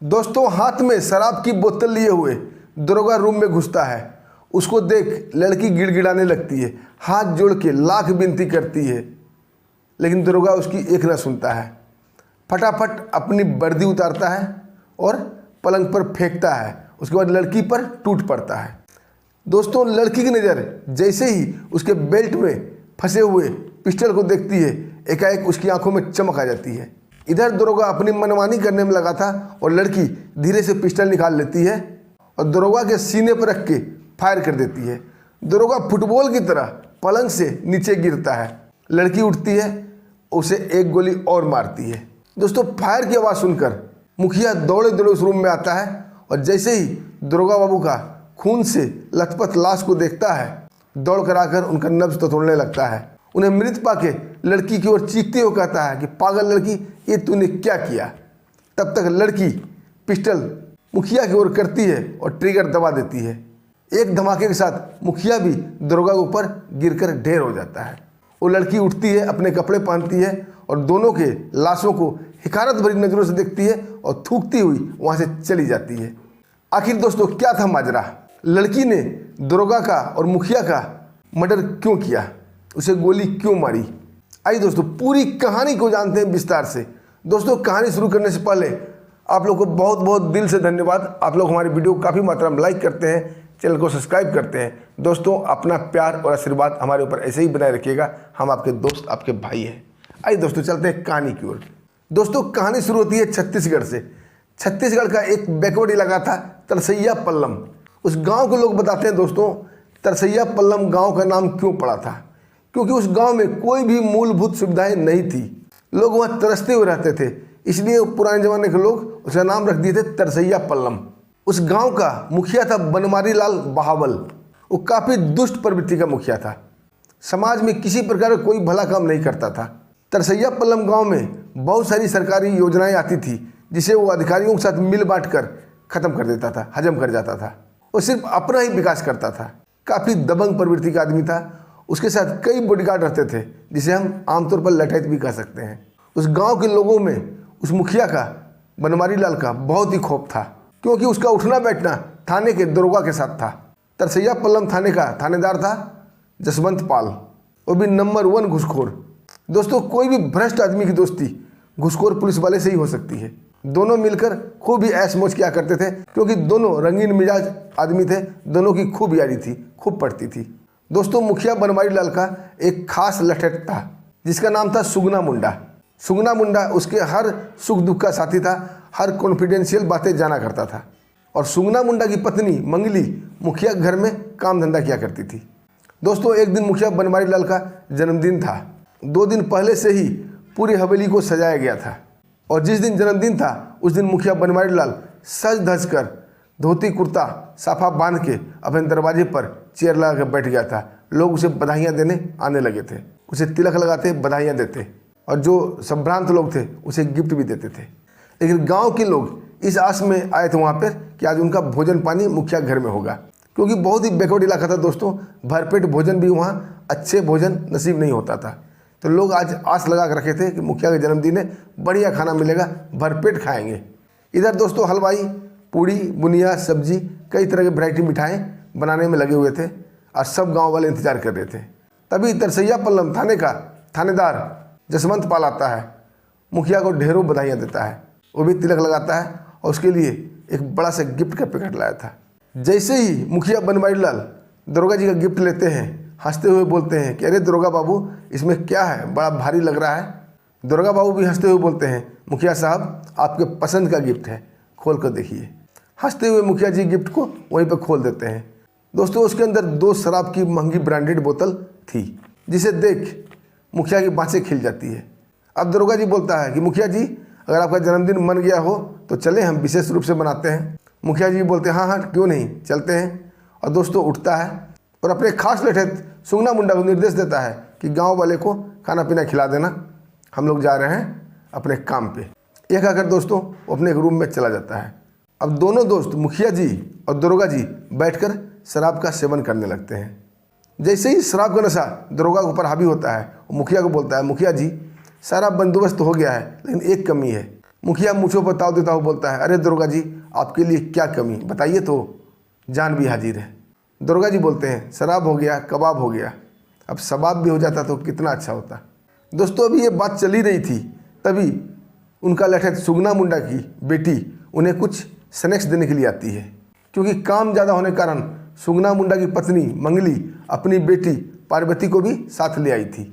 दोस्तों हाथ में शराब की बोतल लिए हुए दरोगा रूम में घुसता है। उसको देख लड़की गिड़गिड़ाने लगती है, हाथ जोड़ के लाख विनती करती है, लेकिन दरोगा उसकी एक न सुनता है। फटाफट अपनी वर्दी उतारता है और पलंग पर फेंकता है। उसके बाद लड़की पर टूट पड़ता है। दोस्तों लड़की की नज़र जैसे ही उसके बेल्ट में फंसे हुए पिस्टल को देखती है, एकाएक उसकी आंखों में चमक आ जाती है। इधर दरोगा अपनी मनमानी करने में लगा था और लड़की धीरे से पिस्टल निकाल लेती है और दरोगा के सीने पर रख के फायर कर देती है। दरोगा फुटबॉल की तरह पलंग से नीचे गिरता है। लड़की उठती है, उसे एक गोली और मारती है। दोस्तों फायर की आवाज़ सुनकर मुखिया दौड़े दौड़े उस रूम में आता है और जैसे ही दरोगा बाबू का खून से लथपथ लाश को देखता है, दौड़ कर आकर उनका नब्ज तो तोड़ने लगता है। उन्हें मृत पाके लड़की की ओर चीखते हुए कहता है कि पागल लड़की, ये तूने क्या किया। तब तक लड़की पिस्टल मुखिया की ओर करती है और ट्रिगर दबा देती है। एक धमाके के साथ मुखिया भी दरोगा के ऊपर गिरकर ढेर हो जाता है। वो लड़की उठती है, अपने कपड़े पहनती है और दोनों के लाशों को हिकारत भरी नज़रों से देखती है और थूकती हुई वहाँ से चली जाती है। आखिर दोस्तों क्या था माजरा? लड़की ने दरोगा का और मुखिया का मर्डर क्यों किया? उसे गोली क्यों मारी? आइए दोस्तों पूरी कहानी को जानते हैं विस्तार से। दोस्तों कहानी शुरू करने से पहले आप लोग को बहुत बहुत दिल से धन्यवाद। आप लोग हमारी वीडियो को काफ़ी मात्रा में लाइक करते हैं, चैनल को सब्सक्राइब करते हैं। दोस्तों अपना प्यार और आशीर्वाद हमारे ऊपर ऐसे ही बनाए रखिएगा। हम आपके दोस्त, आपके भाई हैं। आइए दोस्तों चलते हैं कहानी की ओर। दोस्तों कहानी शुरू होती है छत्तीसगढ़ से। छत्तीसगढ़ का एक बैकवर्ड इलाका था तरसैया पल्लम। उस गांव के लोग बताते हैं दोस्तों तरसैया पल्लम गांव का नाम क्यों पड़ा था, क्योंकि उस गांव में कोई भी मूलभूत सुविधाएं नहीं थी। लोग वहाँ तरसते हुए रहते थे, इसलिए पुराने ज़माने के लोग उसका नाम रख दिए थे तरसैया पल्लम। उस गांव का मुखिया था बनमारी लाल बहावल। वो काफ़ी दुष्ट प्रवृत्ति का मुखिया था। समाज में किसी प्रकार का कोई भला काम नहीं करता था। तरसैया पल्लम गाँव में बहुत सारी सरकारी योजनाएँ आती थी, जिसे वो अधिकारियों के साथ मिल बांट कर ख़त्म कर देता था, हजम कर जाता था। वो सिर्फ अपना ही विकास करता था। काफ़ी दबंग प्रवृत्ति का आदमी था। उसके साथ कई बॉडीगार्ड रहते थे, जिसे हम आमतौर पर लठैत भी कह सकते हैं। उस गांव के लोगों में उस मुखिया का, बनमारी लाल का, बहुत ही खौफ था, क्योंकि उसका उठना बैठना थाने के दरोगा के साथ था। तरसैया पल्लम थाने का थानेदार था जसवंत पाल, वो भी नंबर 1 घूसखोर। दोस्तों कोई भी भ्रष्ट आदमी की दोस्ती घूसखोर पुलिस वाले से ही हो सकती है। दोनों मिलकर खूब ही ऐश मौज किया करते थे, क्योंकि दोनों रंगीन मिजाज आदमी थे। दोनों की खूब यारी थी, खूब पड़ती थी। दोस्तों मुखिया बनमारी लाल का एक खास लठैत था, जिसका नाम था सुगना मुंडा। सुगना मुंडा उसके हर सुख दुख का साथी था, हर कॉन्फिडेंशियल बातें जाना करता था। और सुगना मुंडा की पत्नी मंगली मुखिया के घर में काम धंधा किया करती थी। दोस्तों एक दिन मुखिया बनमारी लाल का जन्मदिन था। 2 दिन पहले से ही पूरी हवेली को सजाया गया था और जिस दिन जन्मदिन था उस दिन मुखिया बनमारी लाल सज धज कर धोती कुर्ता साफा बांध के अपने दरवाजे पर चेयर लगा कर बैठ गया था। लोग उसे बधाइयाँ देने आने लगे थे, उसे तिलक लगाते, बधाइयाँ देते, और जो संभ्रांत लोग थे उसे गिफ्ट भी देते थे। लेकिन गांव के लोग इस आस में आए थे वहाँ पर कि आज उनका भोजन पानी मुखिया घर में होगा, क्योंकि बहुत ही बैकवर्ड इलाका था दोस्तों। भरपेट भोजन भी वहाँ, अच्छे भोजन नसीब नहीं होता था। तो लोग आज आस लगा कर रखे थे कि मुखिया का जन्मदिन है, बढ़िया खाना मिलेगा, भरपेट खाएंगे। इधर दोस्तों हलवाई पूड़ी बुनिया सब्जी कई तरह की वैरायटी मिठाएँ बनाने में लगे हुए थे और सब गांव वाले इंतजार कर रहे थे। तभी तरसैया पल्लम थाने का थानेदार जसवंत पाल आता है, मुखिया को ढेरों बधाइयाँ देता है, वो भी तिलक लगाता है और उसके लिए एक बड़ा सा गिफ्ट का पैकेट लाया था। जैसे ही मुखिया बनमारी लाल दरोगा जी का गिफ्ट लेते हैं, हंसते हुए बोलते हैं कि अरे दरोगा बाबू इसमें क्या है, बड़ा भारी लग रहा है। दरोगा बाबू भी हंसते हुए बोलते हैं मुखिया साहब आपके पसंद का गिफ्ट है, खोल कर देखिए। हंसते हुए मुखिया जी गिफ्ट को वहीं पर खोल देते हैं। दोस्तों उसके अंदर 2 शराब की महंगी ब्रांडेड बोतल थी, जिसे देख मुखिया की बाँसें खिल जाती है। अब दरोगा जी बोलता है कि मुखिया जी अगर आपका जन्मदिन मन गया हो तो चलें, हम विशेष रूप से मनाते हैं। मुखिया जी बोलते हैं हाँ हाँ क्यों नहीं, चलते हैं। और दोस्तों उठता है और अपने खास लठैत सुगना मुंडा को निर्देश देता है कि गांव वाले को खाना पीना खिला देना, हम लोग जा रहे हैं अपने काम पे। यह कहकर दोस्तों वो अपने एक रूम में चला जाता है। अब दोनों दोस्त मुखिया जी और दरोगा जी बैठकर शराब का सेवन करने लगते हैं। जैसे ही शराब का नशा दरोगा के ऊपर हावी होता है, वो मुखिया को बोलता है मुखिया जी सारा बंदोबस्त हो गया है, लेकिन एक कमी है, मुखिया मूँछों पर ताव देता हुआ बोलता है, अरे दुर्गा जी, आपके लिए क्या कमी, बताइए तो, जान भी हाजिर है। दुर्गा जी बोलते हैं, शराब हो गया, कबाब हो गया, अब सबाब भी हो जाता तो कितना अच्छा होता। दोस्तों अभी ये बात चल ही रही थी, तभी उनका लठैत सुगना मुंडा की बेटी उन्हें कुछ स्नैक्स देने के लिए आती है। क्योंकि काम ज़्यादा होने के कारण सुगना मुंडा की पत्नी मंगली अपनी बेटी पार्वती को भी साथ ले आई थी।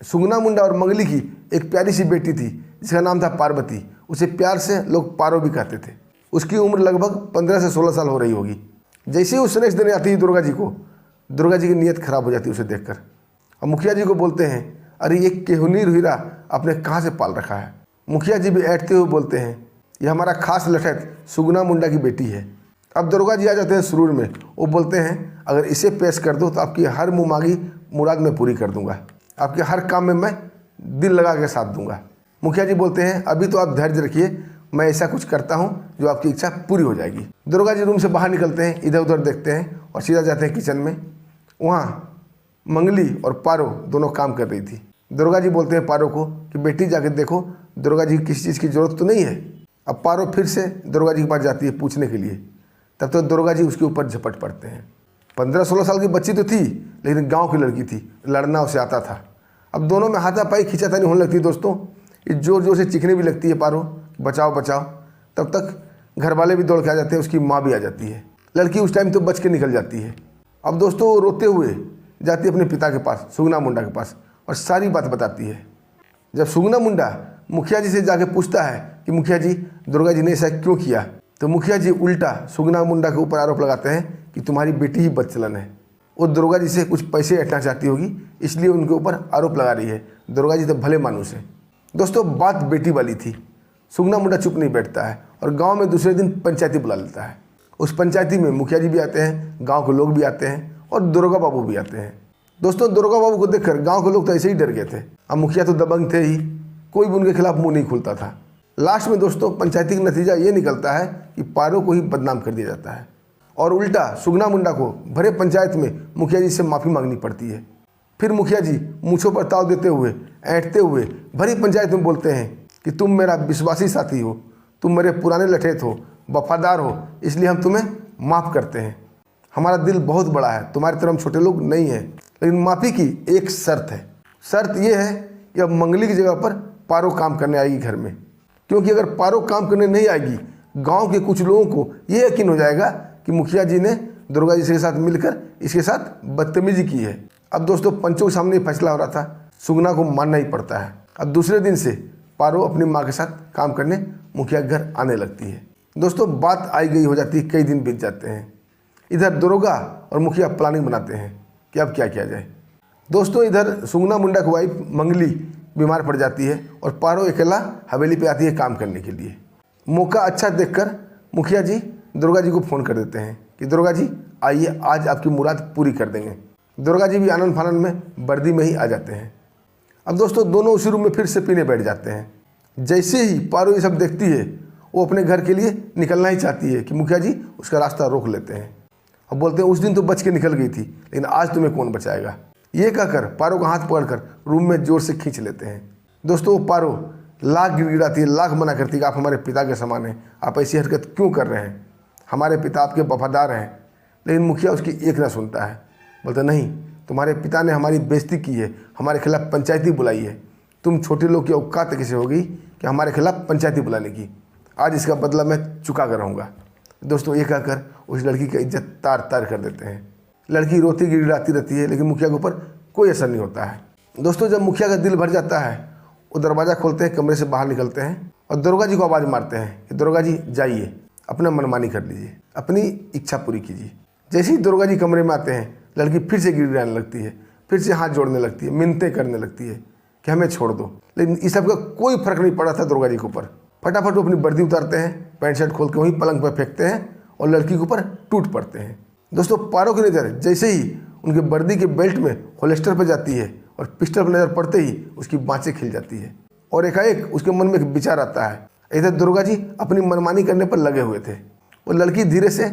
सुगना मुंडा और मंगली की एक प्यारी सी बेटी थी जिसका नाम था पार्वती। उसे प्यार से लोग पारो भी कहते थे। उसकी उम्र लगभग 15 से 16 साल हो रही होगी। जैसे ही वो स्नैक्स देने आती है दुर्गा जी को, दुर्गा जी की नीयत खराब हो जाती है उसे देखकर। और मुखिया जी को बोलते हैं, अरे ये केहुनी हीरा आपने कहाँ से पाल रखा है। मुखिया जी भी ऐठते हुए बोलते हैं, ये हमारा खास लठैत सुगना मुंडा की बेटी है। अब दुर्गा जी आ जाते हैं सुरूर में। वो बोलते हैं, अगर इसे पेश कर दो तो आपकी हर मुँह मांगी मुराद मैं पूरी कर दूंगा, आपके हर काम में मैं दिल लगा के साथ दूंगा। मुखिया जी बोलते हैं, अभी तो आप धैर्य रखिए, मैं ऐसा कुछ करता हूँ जो आपकी इच्छा पूरी हो जाएगी। दुर्गा जी रूम से बाहर निकलते हैं, इधर उधर देखते हैं और सीधा जाते हैं किचन में। वहाँ मंगली और पारो दोनों काम कर रही थी। दुर्गा जी बोलते हैं पारो को कि बेटी जाके देखो दुर्गा जी की किसी चीज़ की ज़रूरत तो नहीं है। अब पारो फिर से दुर्गा जी के पास जाती है पूछने के लिए। तब तो दुर्गा जी उसके ऊपर झपट पड़ते हैं। 15-16 साल की बच्ची तो थी, लेकिन गाँव की लड़की थी, लड़ना उसे आता था। अब दोनों में हाथापाई खींचातानी होने लगती है। दोस्तों ये जोर जोर से चीखने भी लगती है पारो, बचाओ बचाओ। तब तक घर वाले भी दौड़ के आ जाते हैं, उसकी माँ भी आ जाती है। लड़की उस टाइम तो बच के निकल जाती है। अब दोस्तों वो रोते हुए जाती है अपने पिता के पास, सुगना मुंडा के पास, और सारी बात बताती है। जब सुगना मुंडा मुखिया जी से जाके पूछता है कि मुखिया जी दुर्गा जी ने ऐसा क्यों किया, तो मुखिया जी उल्टा सुगना मुंडा के ऊपर आरोप लगाते हैं कि तुम्हारी बेटी ही बदचलन है। वो दुर्गा जी से कुछ पैसे ऐंठना चाहती होगी, इसलिए उनके ऊपर आरोप लगा रही है। दुर्गा जी तो भले मानुस है। दोस्तों बात बेटी वाली थी। सुगना मुंडा चुप नहीं बैठता है और गांव में दूसरे दिन पंचायती बुला लेता है। उस पंचायती में मुखिया जी भी आते हैं, गांव के लोग भी आते हैं और दुर्गा बाबू भी आते हैं। दोस्तों दुर्गा बाबू को देखकर गांव के लोग तो ऐसे ही डर गए थे। अब मुखिया तो दबंग थे ही, कोई भी उनके खिलाफ मुंह नहीं खुलता था। लास्ट में दोस्तों पंचायती का नतीजा ये निकलता है कि पारो को ही बदनाम कर दिया जाता है और उल्टा सुगना मुंडा को भरे पंचायत में मुखिया जी से माफ़ी मांगनी पड़ती है। फिर मुखिया जी मूँछों पर ताव देते हुए, ऐंठते हुए भरी पंचायत में बोलते हैं कि तुम मेरा विश्वासी साथी हो, तुम मेरे पुराने लठैत हो, वफादार हो, इसलिए हम तुम्हें माफ़ करते हैं। हमारा दिल बहुत बड़ा है, तुम्हारी तरह हम छोटे लोग नहीं हैं, लेकिन माफ़ी की एक शर्त है। शर्त ये है कि अब मंगली की जगह पर पारो काम करने आएगी घर में। क्योंकि अगर पारो काम करने नहीं आएगी, गांव के कुछ लोगों को ये यकीन हो जाएगा कि मुखिया जी ने दुर्गा जी के साथ मिलकर इसके साथ बदतमीजी की है। अब दोस्तों पंचों के सामने फैसला हो रहा था, सुगना को मानना ही पड़ता है। अब दूसरे दिन से पारो अपनी माँ के साथ काम करने मुखिया के घर आने लगती है। दोस्तों बात आई गई हो जाती है, कई दिन बीत जाते हैं। इधर दुर्गा और मुखिया प्लानिंग बनाते हैं कि अब क्या किया जाए। दोस्तों इधर सुगना मुंडा की वाइफ मंगली बीमार पड़ जाती है और पारो अकेला हवेली पे आती है काम करने के लिए। मौका अच्छा देखकर मुखिया जी दुर्गा जी को फ़ोन कर देते हैं कि दुर्गा जी आइए, आज आपकी मुराद पूरी कर देंगे। दुर्गा जी भी आनंद फानंद में वर्दी में ही आ जाते हैं। अब दोस्तों दोनों उसी रूम में फिर से पीने बैठ जाते हैं। जैसे ही पारो ये सब देखती है, वो अपने घर के लिए निकलना ही चाहती है कि मुखिया जी उसका रास्ता रोक लेते हैं और बोलते हैं उस दिन तो बच के निकल गई थी, लेकिन आज तुम्हें कौन बचाएगा। ये कहकर पारो का हाथ पकड़कर रूम में जोर से खींच लेते हैं। दोस्तों वो पारो लाख गिड़गिड़ाती है, लाख मना करती है कि आप हमारे पिता के समान हैं, आप ऐसी हरकत क्यों कर रहे हैं, हमारे पिता आपके वफादार हैं। लेकिन मुखिया उसकी एक ना सुनता है, बोलता नहीं, तुम्हारे पिता ने हमारी बेइज्जती की है, हमारे खिलाफ पंचायती बुलाई है। तुम छोटे लोग की औकात कैसे होगी कि हमारे खिलाफ पंचायती बुलाने की। आज इसका बदला मैं चुका कर रहूँगा। दोस्तों ये कहकर उस लड़की की इज्जत तार तार कर देते हैं। लड़की रोती गिड़गिड़ाती रहती है, लेकिन मुखिया के ऊपर कोई असर नहीं होता है। दोस्तों जब मुखिया का दिल भर जाता है, वो दरवाज़ा खोलते हैं, कमरे से बाहर निकलते हैं और दुर्गा जी को आवाज़ मारते हैं कि दुर्गा जी जाइए, अपना मनमानी कर लीजिए, अपनी इच्छा पूरी कीजिए। जैसे ही दुर्गा जी कमरे में आते हैं, लड़की फिर से गिड़गिड़ाने लगती है, फिर से हाथ जोड़ने लगती है, मिन्नतें करने लगती है कि हमें छोड़ दो। लेकिन इस सब का कोई फर्क नहीं पड़ा था दुर्गा जी के ऊपर। फटाफट वो अपनी वर्दी उतारते हैं, पैंट शर्ट खोल के वहीं पलंग पर फेंकते हैं और लड़की के ऊपर टूट पड़ते हैं। दोस्तों पारो की नज़र जैसे ही उनके वर्दी के बेल्ट में होल्स्टर पर जाती है और पिस्टल पर नज़र पड़ते ही उसकी बाँचें खिल जाती है और एकाएक उसके मन में एक विचार आता है। इधर दुर्गा जी अपनी मनमानी करने पर लगे हुए थे। वो लड़की धीरे से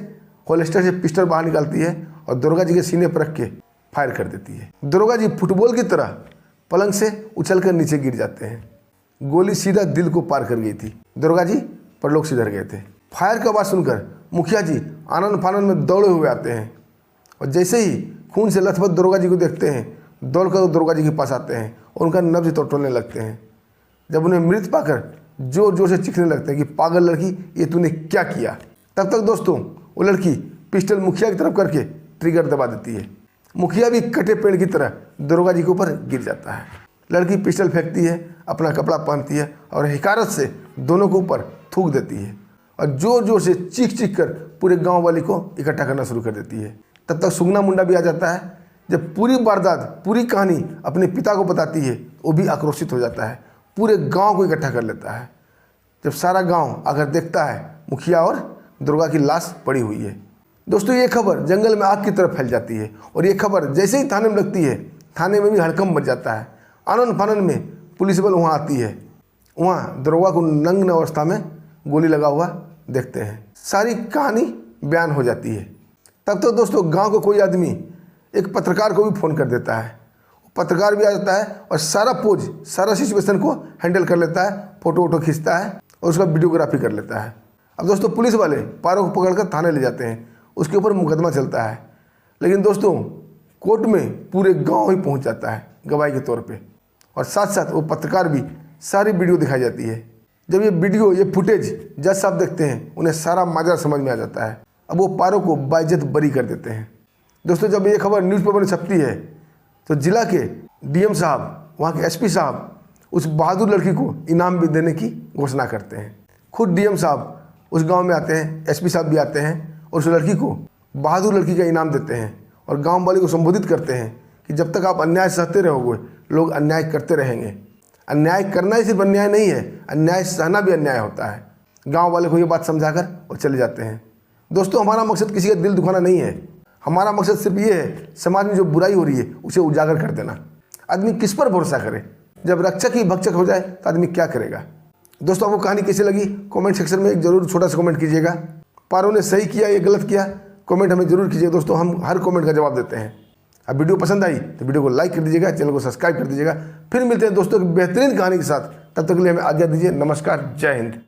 होल्स्टर से पिस्टल बाहर निकालती है और दुर्गा जी के सीने पर रख के फायर कर देती है। दुर्गा जी फुटबॉल की तरह पलंग से उछलकर नीचे गिर जाते हैं। गोली सीधा दिल को पार कर गई थी। दरोगा जी परलोक सिधर गए थे। फायर का आवाज़ सुनकर मुखिया जी आनंद फानंद में दौड़े हुए आते हैं और जैसे ही खून से लथपथ दरोगा जी को देखते हैं, दौड़कर दरोगा जी के पास आते हैं और उनका नब्ज तोड़ने लगते हैं। जब उन्हें मृत पाकर जोर जोर से चीखने लगते हैं कि पागल लड़की, ये तूने क्या किया। तब तक दोस्तों वो लड़की पिस्टल मुखिया की तरफ करके ट्रिगर दबा देती है। मुखिया भी कटे पेड़ की तरह दरोगा जी के ऊपर गिर जाता है। लड़की पिस्टल फेंकती है, अपना कपड़ा पहनती है और हिकारत से दोनों के ऊपर थूक देती है और जोर जोर से चीख चीख कर पूरे गांव वाले को इकट्ठा करना शुरू कर देती है। तब तक सुगना मुंडा भी आ जाता है। जब पूरी वारदात, पूरी कहानी अपने पिता को बताती है, वो भी आक्रोशित हो जाता है, पूरे गांव को इकट्ठा कर लेता है। जब सारा गांव आकर देखता है, मुखिया और दरोगा की लाश पड़ी हुई है। दोस्तों ये खबर जंगल में आग की तरफ फैल जाती है और ये खबर जैसे ही थाने में लगती है, थाने में भी हड़कंप मच जाता है। आनंद फानंद में पुलिस बल वहाँ आती है। वहाँ दरोगा को नग्न अवस्था में गोली लगा हुआ देखते हैं। सारी कहानी बयान हो जाती है। तब तो दोस्तों गांव का कोई आदमी एक पत्रकार को भी फ़ोन कर देता है। पत्रकार भी आ जाता है और सारा पोज, सारा सिचुएशन को हैंडल कर लेता है, फ़ोटो वोटो खींचता है और उसका वीडियोग्राफी कर लेता है। अब दोस्तों पुलिस वाले पारो को पकड़कर थाने ले जाते हैं, उसके ऊपर मुकदमा चलता है। लेकिन दोस्तों कोर्ट में पूरे गांव ही पहुंच जाता है गवाही के तौर पे और साथ साथ वो पत्रकार भी सारी वीडियो दिखाई जाती है। जब ये वीडियो, ये फुटेज जज साहब देखते हैं, उन्हें सारा माजरा समझ में आ जाता है। अब वो पारो को बाइज्जत बरी कर देते हैं। दोस्तों जब ये खबर न्यूज़पेपर में छपती है तो जिला के डीएम साहब, वहाँ के एसपी साहब उस बहादुर लड़की को इनाम भी देने की घोषणा करते हैं। खुद डीएम साहब उस गांव में आते हैं, एसपी साहब भी आते हैं और उस लड़की को बहादुर लड़की का इनाम देते हैं और गांव वाले को संबोधित करते हैं कि जब तक आप अन्याय सहते रहोगे, लोग अन्याय करते रहेंगे। अन्याय करना ही सिर्फ अन्याय नहीं है, अन्याय सहना भी अन्याय होता है। गांव वाले को ये बात समझाकर और चले जाते हैं। दोस्तों हमारा मकसद किसी का दिल दुखाना नहीं है। हमारा मकसद सिर्फ ये है, समाज में जो बुराई हो रही है उसे उजागर कर देना। आदमी किस पर भरोसा करे? जब रक्षक ही भक्षक हो जाए तो आदमी क्या करेगा? दोस्तों आपको कहानी कैसी लगी कमेंट सेक्शन में एक जरूर छोटा सा कमेंट कीजिएगा। पारो ने सही किया या गलत किया, कमेंट हमें जरूर कीजिएगा। दोस्तों हम हर कमेंट का जवाब देते हैं। अब वीडियो पसंद आई तो वीडियो को लाइक कर दीजिएगा, चैनल को सब्सक्राइब कर दीजिएगा। फिर मिलते हैं दोस्तों एक बेहतरीन कहानी के साथ। तब तक के लिए हमें आज्ञा दीजिए। नमस्कार, जय हिंद।